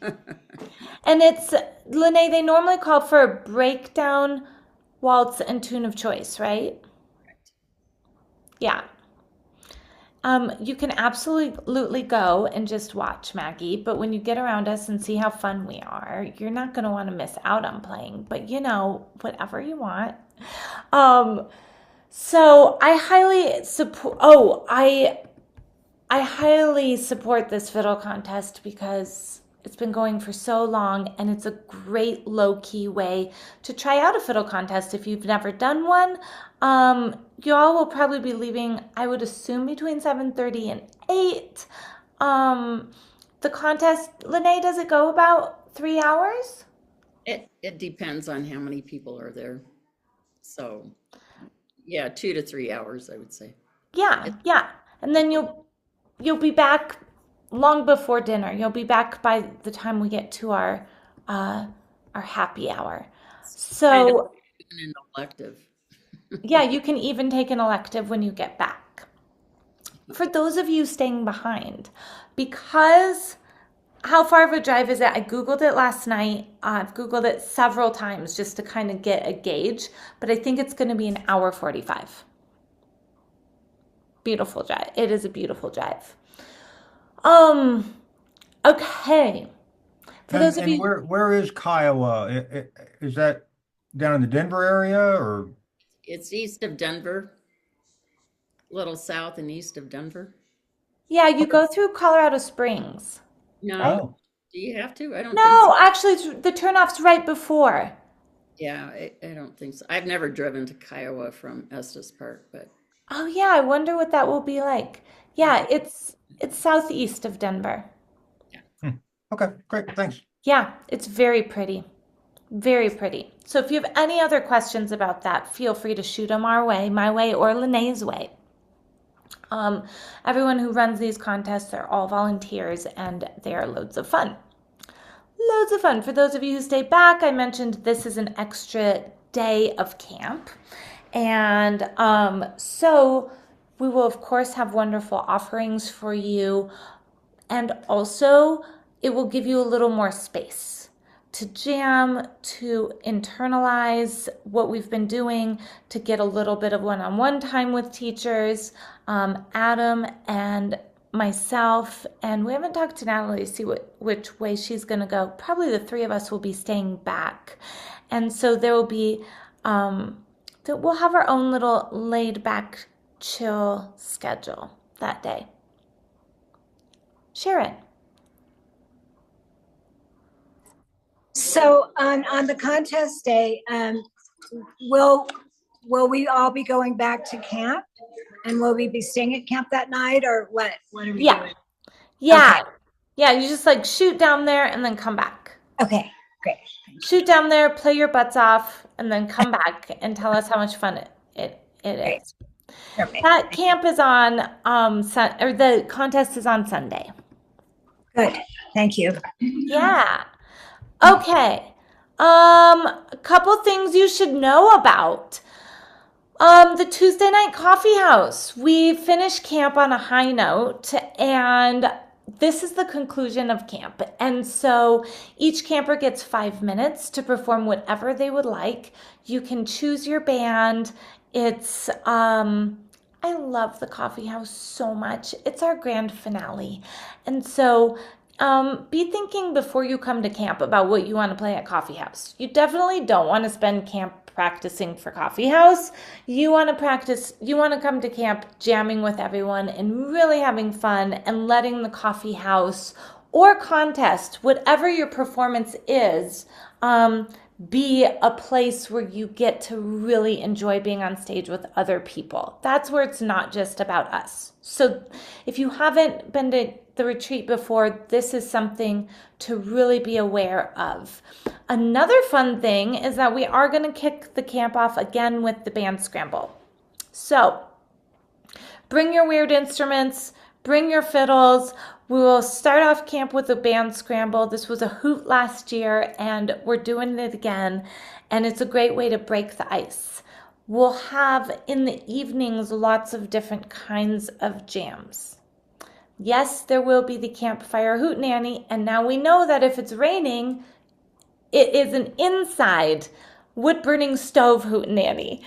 And it's, Lene, they normally call for a breakdown, waltz, and tune of choice, right? Yeah. You can absolutely go and just watch, Maggie, but when you get around us and see how fun we are, you're not going to want to miss out on playing, but whatever you want. Um, so I highly support, I highly support this fiddle contest because it's been going for so long and it's a great low-key way to try out a fiddle contest if you've never done one. You all will probably be leaving, I would assume, between 7:30 and 8. The contest, Lene, does it go about 3 hours? It depends on how many people are there. So, yeah, 2 to 3 hours, I would say. Yeah. And then you'll be back long before dinner. You'll be back by the time we get to our happy hour. Kind of So an elective. yeah, you can even take an elective when you get back. For those of you staying behind, because how far of a drive is it? I Googled it last night. I've Googled it several times just to kind of get a gauge, but I think it's going to be an hour 45. Beautiful drive. It is a beautiful drive. Okay. For those of And you, where is Kiowa? Is that down in the Denver area or? It's east of Denver, a little south and east of Denver. yeah, you go through Colorado Springs. No, Oh, do you have to? I don't think No, so. actually, the turnoff's right before. Yeah, I don't think so. I've never driven to Kiowa from Estes Park, but Oh yeah, I wonder what that will be like. Yeah, it's southeast of Denver. okay, great, thanks. Yeah, it's very pretty. Very pretty. So if you have any other questions about that, feel free to shoot them our way, my way, or Lene's way. Everyone who runs these contests are all volunteers and they are loads of fun. Loads of fun. For those of you who stay back, I mentioned this is an extra day of camp. And so we will, of course, have wonderful offerings for you. And also, it will give you a little more space to jam, to internalize what we've been doing, to get a little bit of one-on-one time with teachers. Adam and myself, and we haven't talked to Natalie to see which way she's going to go. Probably the three of us will be staying back. And so there will be, we'll have our own little laid back, chill schedule that day. Sharon. So on the contest day, will we all be going back to camp? And will we be staying at camp that night or what? What are we doing? Yeah. Yeah, you just like shoot down there and then come back. Okay, great. Shoot down there, play your butts off, and then come back and tell us how much fun it is. Perfect. That camp is on the contest is on Sunday. Good. Thank you. Yeah. Okay. A couple things you should know about. The Tuesday night coffee house. We finished camp on a high note, and this is the conclusion of camp. And so each camper gets 5 minutes to perform whatever they would like. You can choose your band. It's I love the coffee house so much. It's our grand finale. And so be thinking before you come to camp about what you want to play at coffee house. You definitely don't want to spend camp practicing for coffee house. You want to come to camp jamming with everyone and really having fun and letting the coffee house or contest, whatever your performance is, be a place where you get to really enjoy being on stage with other people. That's where it's not just about us. So if you haven't been to the retreat before, this is something to really be aware of. Another fun thing is that we are going to kick the camp off again with the band scramble. So bring your weird instruments, bring your fiddles. We will start off camp with a band scramble. This was a hoot last year and we're doing it again. And it's a great way to break the ice. We'll have in the evenings lots of different kinds of jams. Yes, there will be the campfire hootenanny, and now we know that if it's raining, it is an inside wood-burning stove hootenanny.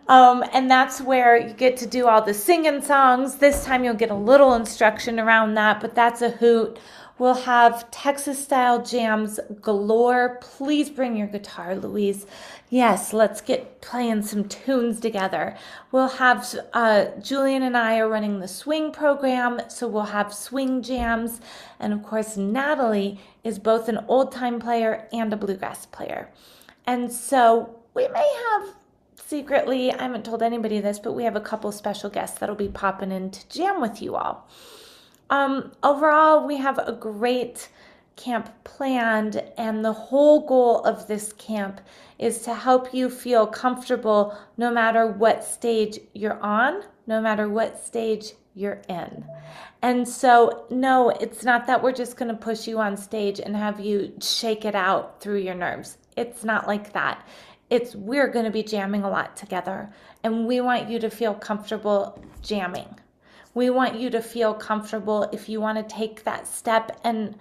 And that's where you get to do all the singing songs. This time you'll get a little instruction around that, but that's a hoot. We'll have Texas style jams galore. Please bring your guitar, Louise. Yes, let's get playing some tunes together. We'll have Julian and I are running the swing program, so we'll have swing jams. And of course, Natalie is both an old time player and a bluegrass player. And so we may have secretly, I haven't told anybody this, but we have a couple special guests that'll be popping in to jam with you all. Overall, we have a great camp planned, and the whole goal of this camp is to help you feel comfortable no matter what stage you're on, no matter what stage you're in. And so, no, it's not that we're just going to push you on stage and have you shake it out through your nerves. It's not like that. We're going to be jamming a lot together, and we want you to feel comfortable jamming. We want you to feel comfortable if you want to take that step and,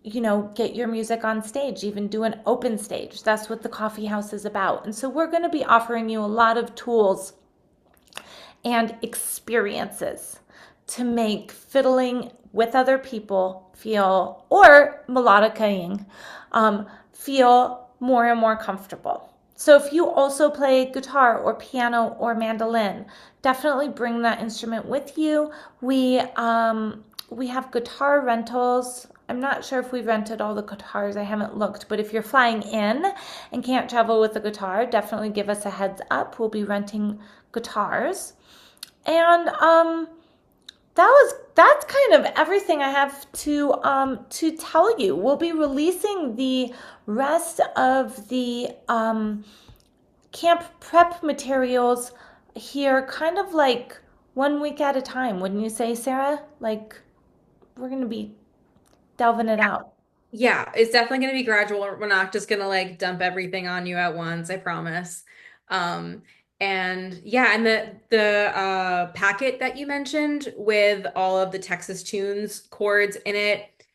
get your music on stage, even do an open stage. That's what the coffee house is about. And so we're going to be offering you a lot of tools and experiences to make fiddling with other people or melodicaing, feel more and more comfortable. So if you also play guitar or piano or mandolin, definitely bring that instrument with you. We have guitar rentals. I'm not sure if we rented all the guitars. I haven't looked, but if you're flying in and can't travel with a guitar, definitely give us a heads up. We'll be renting guitars. And that's kind of everything I have to tell you. We'll be releasing the rest of the camp prep materials here kind of like 1 week at a time, wouldn't you say, Sarah? Like, we're going to be delving it out. Yeah, it's definitely going to be gradual. We're not just going to like dump everything on you at once, I promise. And yeah, and the packet that you mentioned with all of the Texas Tunes chords in it,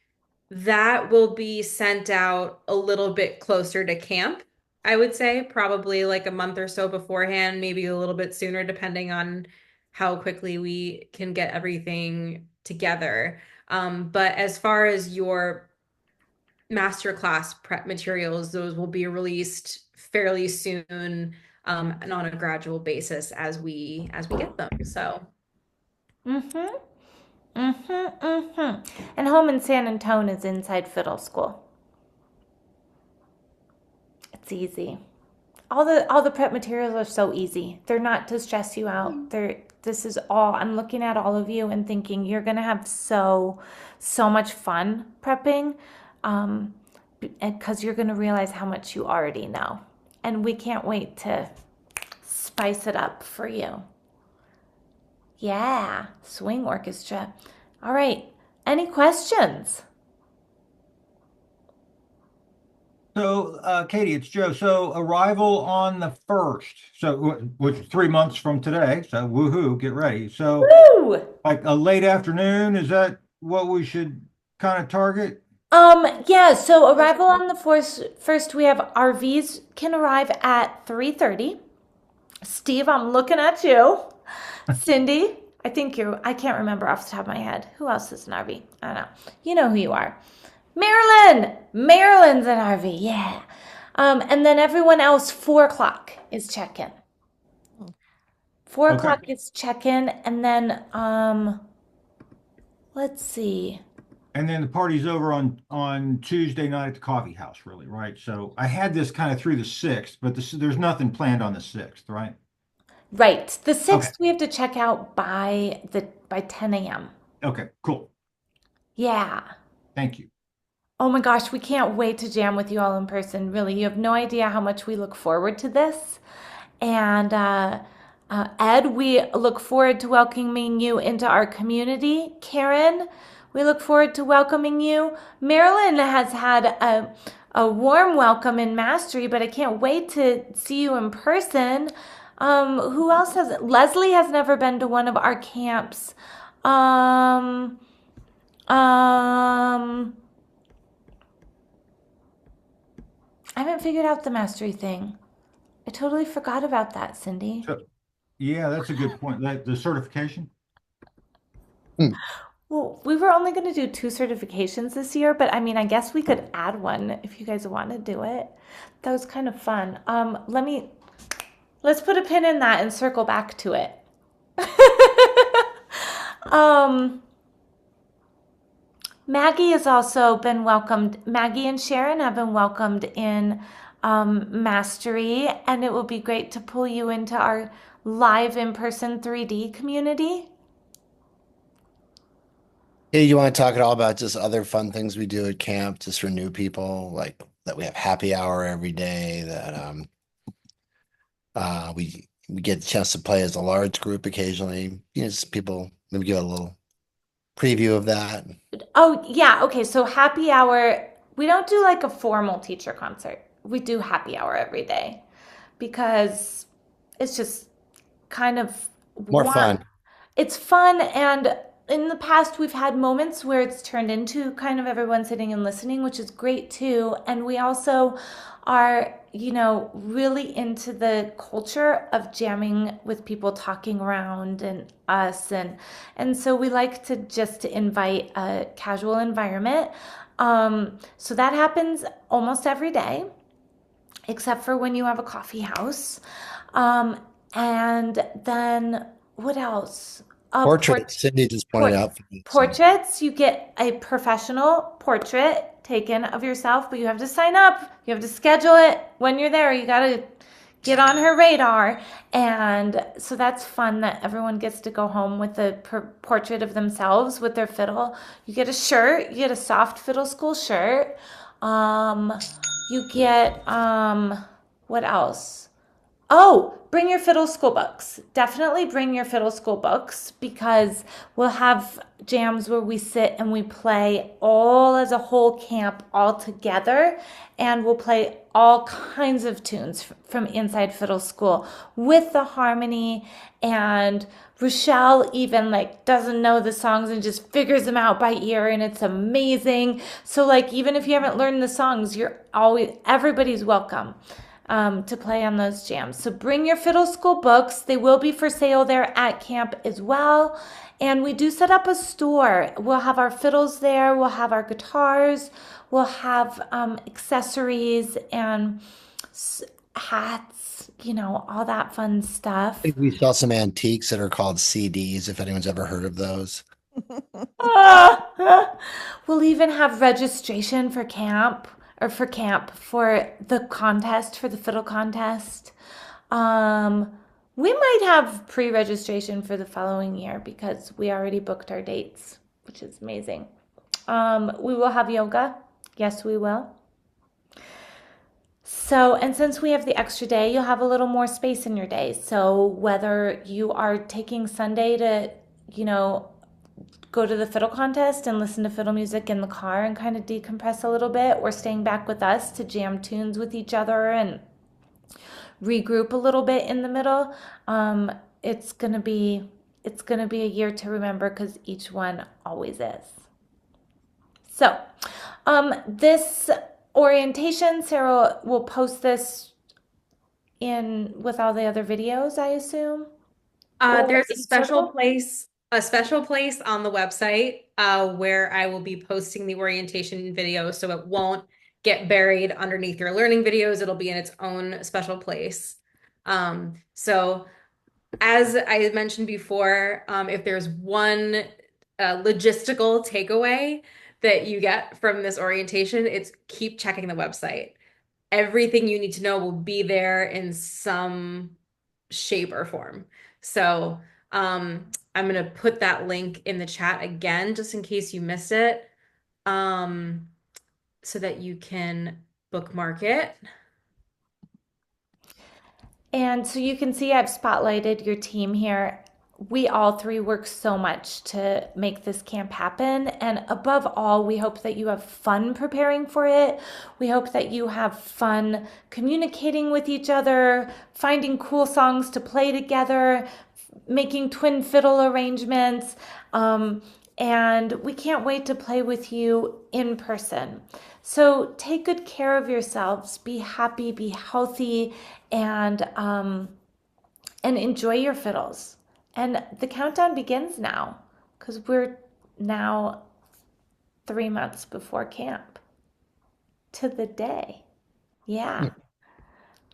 that will be sent out a little bit closer to camp, I would say, probably like a month or so beforehand, maybe a little bit sooner, depending on how quickly we can get everything together. But as far as your masterclass prep materials, those will be released fairly soon, and on a gradual basis as we get them. So Mm-hmm. Mm-hmm. Mm-hmm. And home in San Antone is Inside Fiddle School. It's easy. All the prep materials are so easy. They're not to stress you out. I'm looking at all of you and thinking you're gonna have so much fun prepping, because you're gonna realize how much you already know. And we can't wait to spice it up for you. Yeah, swing orchestra. All right. Any questions? So, Katie, it's Joe. So arrival on the 1st. So, which is 3 months from today. So, woohoo, get ready. So, Woo! like a late afternoon, is that what we should kind of target? Yeah, so arrival on the first, we have RVs can arrive at 3:30. Steve, I'm looking at you. Cindy, I can't remember off the top of my head. Who else is an RV? I don't know. You know who you are. Marilyn's an RV, yeah. And then everyone else, 4 o'clock is check-in. 4 o'clock is check-in, and then, let's see. And then the party's over on Tuesday night at the coffee house, really, right? So I had this kind of through the 6th, but there's nothing planned on the 6th, right? Right. The 6th, Okay. we have to check out by 10 a.m. Okay, cool. Yeah. Thank you. Oh my gosh, we can't wait to jam with you all in person. Really, you have no idea how much we look forward to this. And Ed, we look forward to welcoming you into our community. Karen, we look forward to welcoming you. Marilyn has had a warm welcome in Mastery, but I can't wait to see you in person. Who else Leslie has never been to one of our camps. I haven't figured out the Mastery thing. I totally forgot about that, Cindy. So, yeah, that's a good point. Like the certification. Well, we were only going to do 2 certifications this year, but I mean, I guess we could add one if you guys want to do it. That was kind of fun. Let's put a pin in that and circle back to it. Maggie has also been welcomed. Maggie and Sharon have been welcomed in Mastery, and it will be great to pull you into our live in-person 3D community. Hey, you want to talk at all about just other fun things we do at camp, just for new people, like that we have happy hour every day, that we get a chance to play as a large group occasionally. Just people maybe give a little preview of that. Oh, yeah. Okay. So happy hour, we don't do like a formal teacher concert. We do happy hour every day because it's just kind of More fun. It's fun. And in the past, we've had moments where it's turned into kind of everyone sitting and listening, which is great too. And we also are, really into the culture of jamming with people talking around and us. And so we like to just invite a casual environment. So that happens almost every day, except for when you have a coffee house. And then what else? Portraits. Cindy just pointed out. Portraits, you get a professional portrait taken of yourself, but you have to sign up. You have to schedule it when you're there. You got to get on her radar. And so that's fun that everyone gets to go home with a portrait of themselves with their fiddle. You get a shirt. You get a soft fiddle school shirt. You get, what else? Oh, bring your fiddle school books. Definitely bring your fiddle school books because we'll have jams where we sit and we play all as a whole camp all together, and we'll play all kinds of tunes from inside fiddle school with the harmony, and Rochelle even doesn't know the songs and just figures them out by ear, and it's amazing. So even if you haven't learned the songs, everybody's welcome to play on those jams. So bring your fiddle school books. They will be for sale there at camp as well. And we do set up a store. We'll have our fiddles there. We'll have our guitars. We'll have accessories and hats, all that fun stuff. I think we sell some antiques that are called CDs, if anyone's ever heard of those. We'll even have registration for camp. For the contest, for the fiddle contest. We might have pre-registration for the following year because we already booked our dates, which is amazing. We will have yoga. Yes, we will. So, and since we have the extra day, you'll have a little more space in your day. So whether you are taking Sunday to, go to the fiddle contest and listen to fiddle music in the car and kind of decompress a little bit, or staying back with us to jam tunes with each other and regroup a little bit in the middle, it's gonna be a year to remember because each one always is. So this orientation, Sarah will post this in with all the other videos, I assume. There's a special place on the website where I will be posting the orientation video, so it won't get buried underneath your learning videos. It'll be in its own special place. So as I mentioned before, if there's one logistical takeaway that you get from this orientation, it's keep checking the website. Everything you need to know will be there in some shape or form. So I'm going to put that link in the chat again, just in case you missed it, so that you can bookmark it. And so you can see I've spotlighted your team here. We all three work so much to make this camp happen. And above all, we hope that you have fun preparing for it. We hope that you have fun communicating with each other, finding cool songs to play together, making twin fiddle arrangements, and we can't wait to play with you in person. So take good care of yourselves, be happy, be healthy, and enjoy your fiddles. And the countdown begins now because we're now 3 months before camp to the day. Yeah.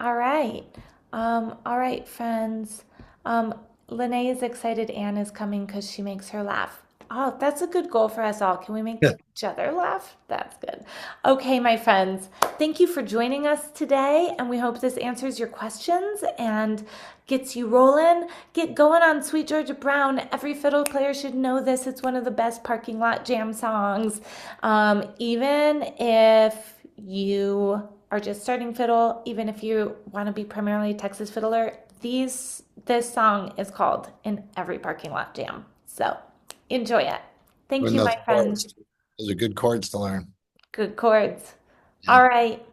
All right. All right, friends. Lene is excited Anne is coming because she makes her laugh. Oh, that's a good goal for us all. Can we make Yeah. each other laugh? That's good. Okay, my friends, thank you for joining us today, and we hope this answers your questions and gets you rolling. Get going on Sweet Georgia Brown. Every fiddle player should know this. It's one of the best parking lot jam songs. Even if you are just starting fiddle, even if you want to be primarily a Texas fiddler, this song is called in every parking lot jam. So enjoy it. Thank Learn you, those my friends. chords. Those are good chords to learn. Good chords. Yeah. All right.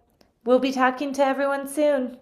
We'll be talking to everyone soon.